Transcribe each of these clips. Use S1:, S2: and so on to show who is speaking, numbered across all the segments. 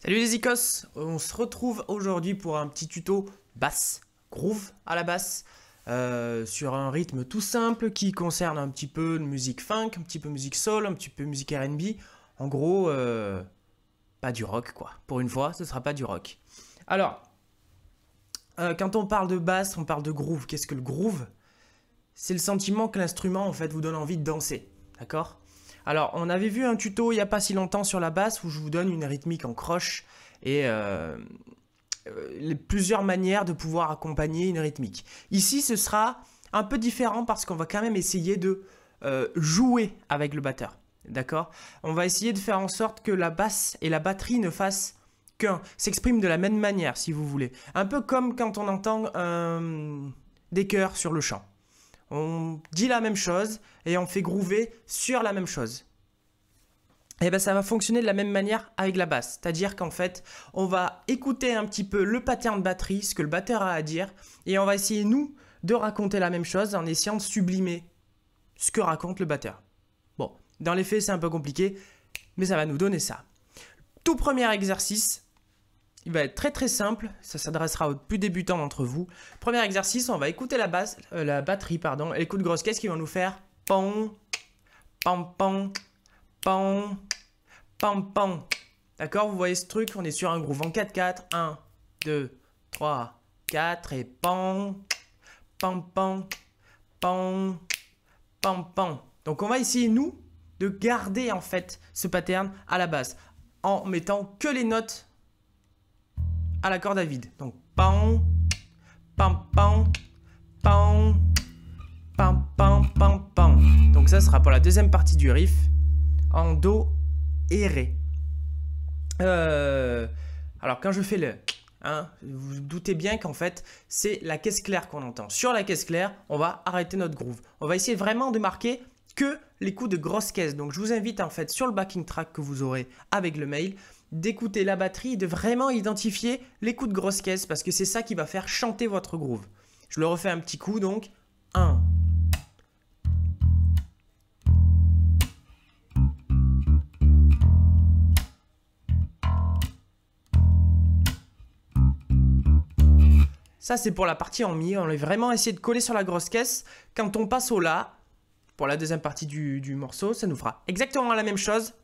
S1: Salut les icos, on se retrouve aujourd'hui pour un petit tuto basse, groove à la basse, sur un rythme tout simple qui concerne un petit peu de musique funk, un petit peu musique soul, un petit peu musique R&B. En gros, pas du rock quoi. Pour une fois, ce sera pas du rock. Alors, quand on parle de basse, on parle de groove. Qu'est-ce que le groove? C'est le sentiment que l'instrument en fait vous donne envie de danser, d'accord? Alors, on avait vu un tuto il n'y a pas si longtemps sur la basse où je vous donne une rythmique en croche et plusieurs manières de pouvoir accompagner une rythmique. Ici, ce sera un peu différent parce qu'on va quand même essayer de jouer avec le batteur, d'accord? On va essayer de faire en sorte que la basse et la batterie ne fassent qu'un, s'expriment de la même manière, si vous voulez. Un peu comme quand on entend des chœurs sur le chant. On dit la même chose et on fait groover sur la même chose. Et bien ça va fonctionner de la même manière avec la basse. C'est-à-dire qu'en fait, on va écouter un petit peu le pattern de batterie, ce que le batteur a à dire, et on va essayer, nous, de raconter la même chose en essayant de sublimer ce que raconte le batteur. Bon, dans les faits, c'est un peu compliqué, mais ça va nous donner ça. Tout premier exercice, il va être très très simple, ça s'adressera aux plus débutants d'entre vous. Premier exercice, on va écouter la batterie, et les coups de grosse caisse qui vont nous faire pam, pam, pam, pam, pam, pam. D'accord, vous voyez ce truc, on est sur un groove en 4-4. 1, 2, 3, 4 et pam, pam, pam, pam, pam, pam. Donc on va essayer, nous, de garder en fait ce pattern à la base en mettant que les notes à la corde à vide. Donc pam, pam, pam, pam, pam, pam, pam, pam. Donc ça sera pour la deuxième partie du riff en do et ré. Alors quand je fais le vous vous doutez bien qu'en fait c'est la caisse claire qu'on entend. Sur la caisse claire, on va arrêter notre groove. On va essayer vraiment de marquer que les coups de grosse caisse. Donc je vous invite en fait sur le backing track que vous aurez avec le mail d'écouter la batterie et de vraiment identifier les coups de grosse caisse parce que c'est ça qui va faire chanter votre groove. Je le refais un petit coup donc 1. Ça c'est pour la partie en mi, on va vraiment essayer de coller sur la grosse caisse. Quand on passe au la, pour la deuxième partie du morceau, ça nous fera exactement la même chose.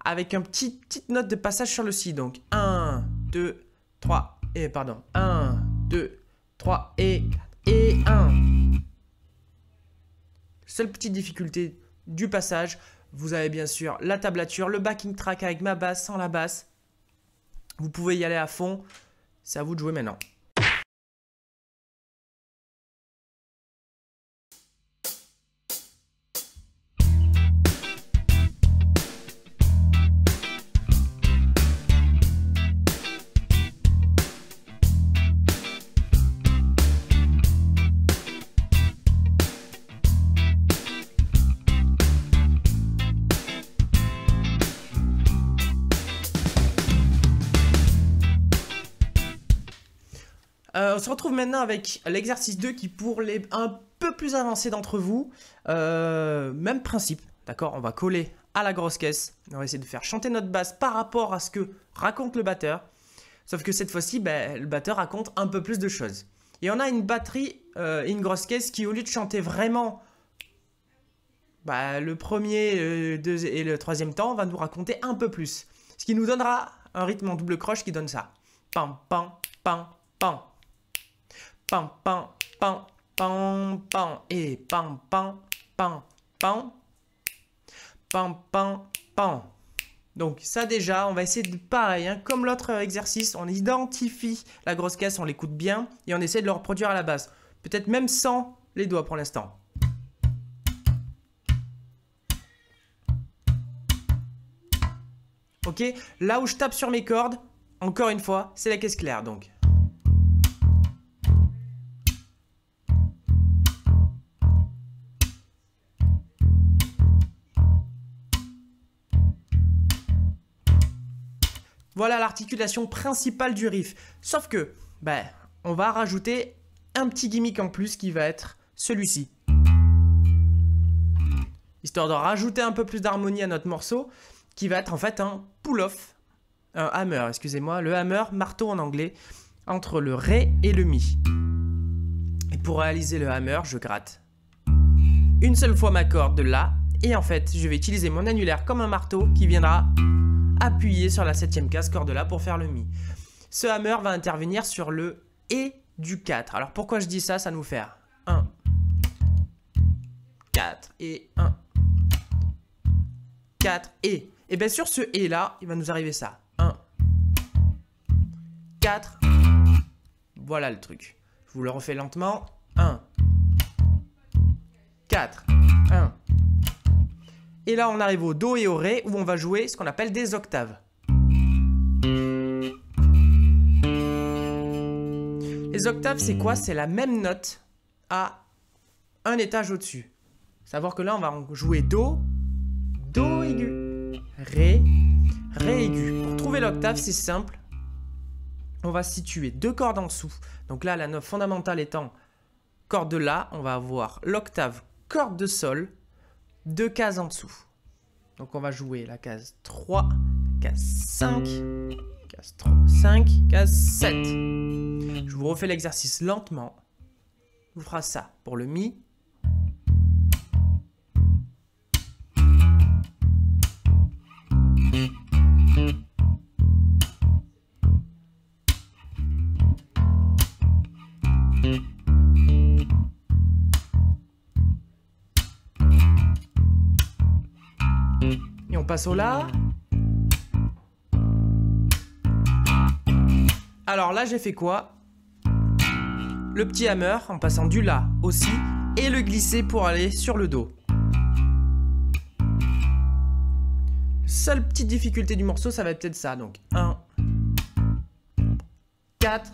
S1: Avec une petite note de passage sur le si. Donc 1, 2, 3 et pardon. 1, 2, 3 et 1. Seule petite difficulté du passage. Vous avez bien sûr la tablature, le backing track avec ma basse, sans la basse. Vous pouvez y aller à fond. C'est à vous de jouer maintenant. On se retrouve maintenant avec l'exercice 2 qui pour les un peu plus avancés d'entre vous, même principe, d'accord? On va coller à la grosse caisse, on va essayer de faire chanter notre basse par rapport à ce que raconte le batteur, sauf que cette fois-ci, le batteur raconte un peu plus de choses. Et on a une batterie et une grosse caisse qui au lieu de chanter vraiment le premier, le deuxième et le troisième temps, va nous raconter un peu plus. Ce qui nous donnera un rythme en double croche qui donne ça. Pam, pam, pam, pam. Pam, pam, pam, pam, pam. Et pam, pam, pam, pam. Pam, pam, pam. Donc ça déjà, on va essayer de pareil, comme l'autre exercice, on identifie la grosse caisse, on l'écoute bien et on essaie de le reproduire à la base. Peut-être même sans les doigts pour l'instant. Ok, là où je tape sur mes cordes, encore une fois, c'est la caisse claire donc. Voilà l'articulation principale du riff. Sauf que, on va rajouter un petit gimmick en plus qui va être celui-ci. histoire de rajouter un peu plus d'harmonie à notre morceau, qui va être en fait un pull-off, un hammer, excusez-moi, le hammer, marteau en anglais, entre le ré et le mi. Et pour réaliser le hammer, je gratte une seule fois ma corde de la, et en fait, je vais utiliser mon annulaire comme un marteau qui viendra appuyer sur la 7e case corde de la pour faire le mi. Ce hammer va intervenir sur le et du 4. Alors pourquoi je dis ça? Ça nous fait 1, 4 et 1, 4 et. Et bien sur ce et là, il va nous arriver ça. 1, 4. Voilà le truc. Je vous le refais lentement. 1, 4, 1. Et là, on arrive au do et au ré où on va jouer ce qu'on appelle des octaves. Les octaves, c'est quoi? C'est la même note à un étage au-dessus. Savoir que là, on va jouer do, do aigu, ré, ré aigu. Pour trouver l'octave, c'est simple. On va situer 2 cordes en dessous. Donc là, la note fondamentale étant corde de la, on va avoir l'octave corde de sol, 2 cases en dessous. Donc on va jouer la case 3, case 5, case 3, 5, case 7. Je vous refais l'exercice lentement. On fera ça pour le mi. Et on passe au la. Alors là, j'ai fait quoi? Le petit hammer en passant du la au si et le glisser pour aller sur le do. Seule petite difficulté du morceau, ça va être peut-être ça. Donc 1, 4.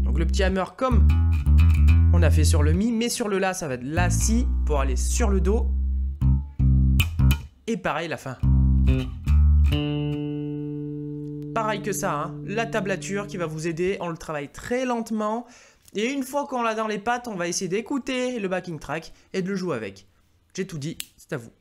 S1: Donc le petit hammer comme on a fait sur le mi, mais sur le la, ça va être la si pour aller sur le do. Et pareil la fin. Pareil que ça, hein. La tablature qui va vous aider, on le travaille très lentement. Et une fois qu'on l'a dans les pattes, on va essayer d'écouter le backing track et de le jouer avec. J'ai tout dit, c'est à vous.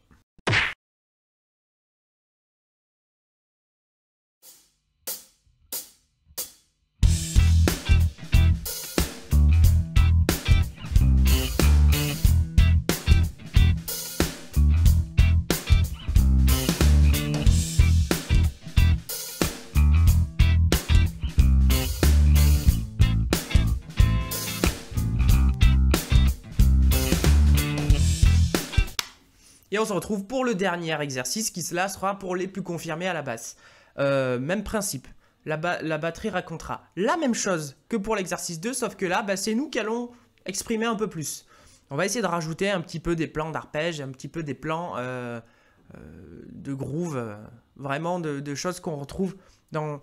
S1: Et on se retrouve pour le dernier exercice qui là sera pour les plus confirmés à la basse. Même principe. La batterie racontera la même chose que pour l'exercice 2, sauf que là, c'est nous qui allons exprimer un peu plus. On va essayer de rajouter un petit peu des plans d'arpège, un petit peu des plans de groove, vraiment de choses qu'on retrouve dans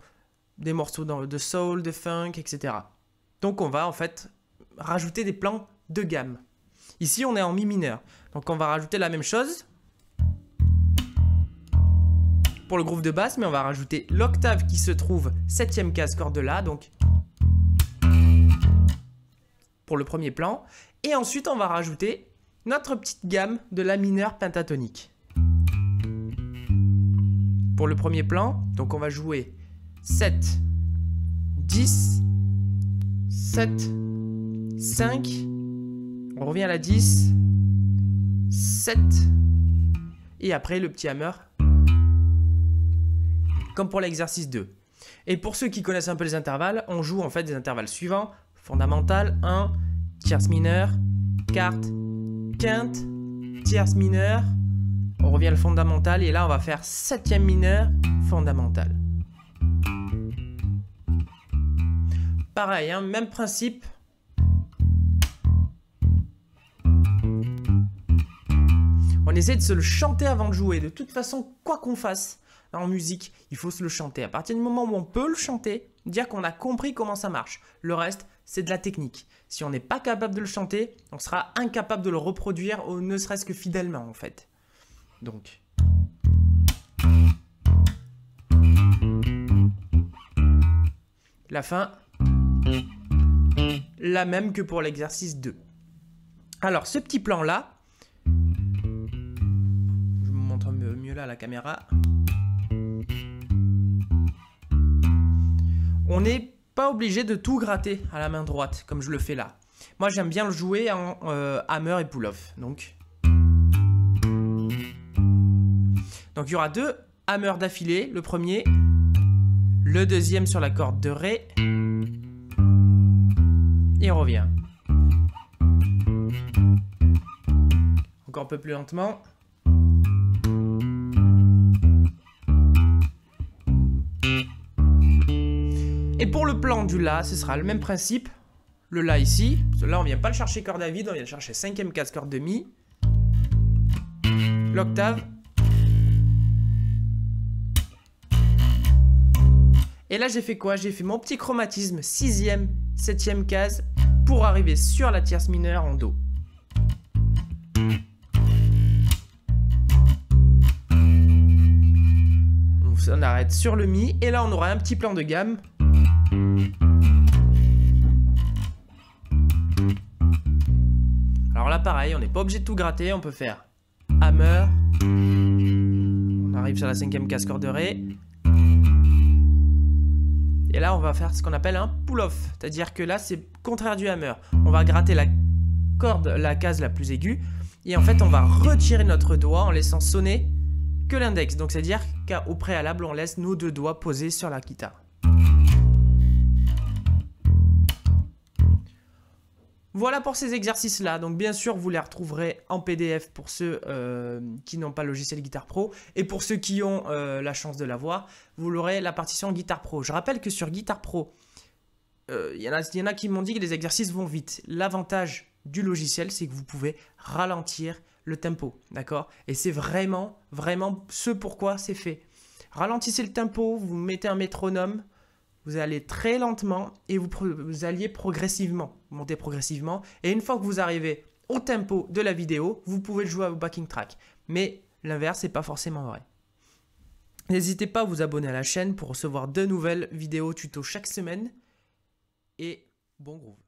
S1: des morceaux de soul, de funk, etc. Donc on va en fait rajouter des plans de gamme. Ici, on est en mi mineur. Donc, on va rajouter la même chose pour le groove de basse, mais on va rajouter l'octave qui se trouve 7e case corde de la, donc pour le premier plan. Et ensuite, on va rajouter notre petite gamme de la mineur pentatonique. Pour le premier plan, donc on va jouer 7, 10, 7, 5. On revient à la 10, 7, et après le petit hammer, comme pour l'exercice 2. Et pour ceux qui connaissent un peu les intervalles, on joue en fait des intervalles suivants. Fondamental, 1, tierce mineure, quarte, quinte, tierce mineure. On revient à le fondamental et là on va faire 7e mineur, fondamental. Pareil, hein, même principe. On essaie de se le chanter avant de jouer. De toute façon, quoi qu'on fasse en musique, il faut se le chanter. À partir du moment où on peut le chanter, dire qu'on a compris comment ça marche. Le reste, c'est de la technique. Si on n'est pas capable de le chanter, on sera incapable de le reproduire, ou ne serait-ce que fidèlement en fait. Donc. La fin, la même que pour l'exercice 2. Alors, ce petit plan-là, je vous montre mieux là à la caméra. On n'est pas obligé de tout gratter à la main droite, comme je le fais là. Moi, j'aime bien le jouer en hammer et pull-off. Donc, il y aura 2 hammers d'affilée. Le premier, le deuxième sur la corde de Ré. Et on revient. Encore un peu plus lentement. Et pour le plan du La, ce sera le même principe. Le La ici. Là, on ne vient pas le chercher corde à vide, on vient le chercher 5e case corde de Mi. L'octave. Et là, j'ai fait quoi? J'ai fait mon petit chromatisme 6e, 7e case pour arriver sur la tierce mineure en Do. On arrête sur le Mi et là, on aura un petit plan de gamme. Alors là, pareil, on n'est pas obligé de tout gratter, on peut faire hammer. On arrive sur la 5e case corde de Ré. Et là, on va faire ce qu'on appelle un pull-off. C'est-à-dire que là, c'est contraire du hammer. On va gratter la corde, la case la plus aiguë. Et en fait, on va retirer notre doigt en laissant sonner que l'index. Donc, c'est-à-dire qu'au préalable, on laisse nos 2 doigts posés sur la guitare. Voilà pour ces exercices-là. Donc, bien sûr, vous les retrouverez en PDF pour ceux qui n'ont pas le logiciel Guitar Pro. Et pour ceux qui ont la chance de l'avoir, vous l'aurez la partition Guitar Pro. Je rappelle que sur Guitar Pro, il y en a qui m'ont dit que les exercices vont vite. L'avantage du logiciel, c'est que vous pouvez ralentir le tempo. D'accord? Et c'est vraiment, vraiment ce pourquoi c'est fait. Ralentissez le tempo, vous mettez un métronome. Vous allez très lentement et vous alliez progressivement, montez progressivement. Et une fois que vous arrivez au tempo de la vidéo, vous pouvez le jouer au backing track. Mais l'inverse, c'est pas forcément vrai. N'hésitez pas à vous abonner à la chaîne pour recevoir de nouvelles vidéos tuto chaque semaine. Et bon groove.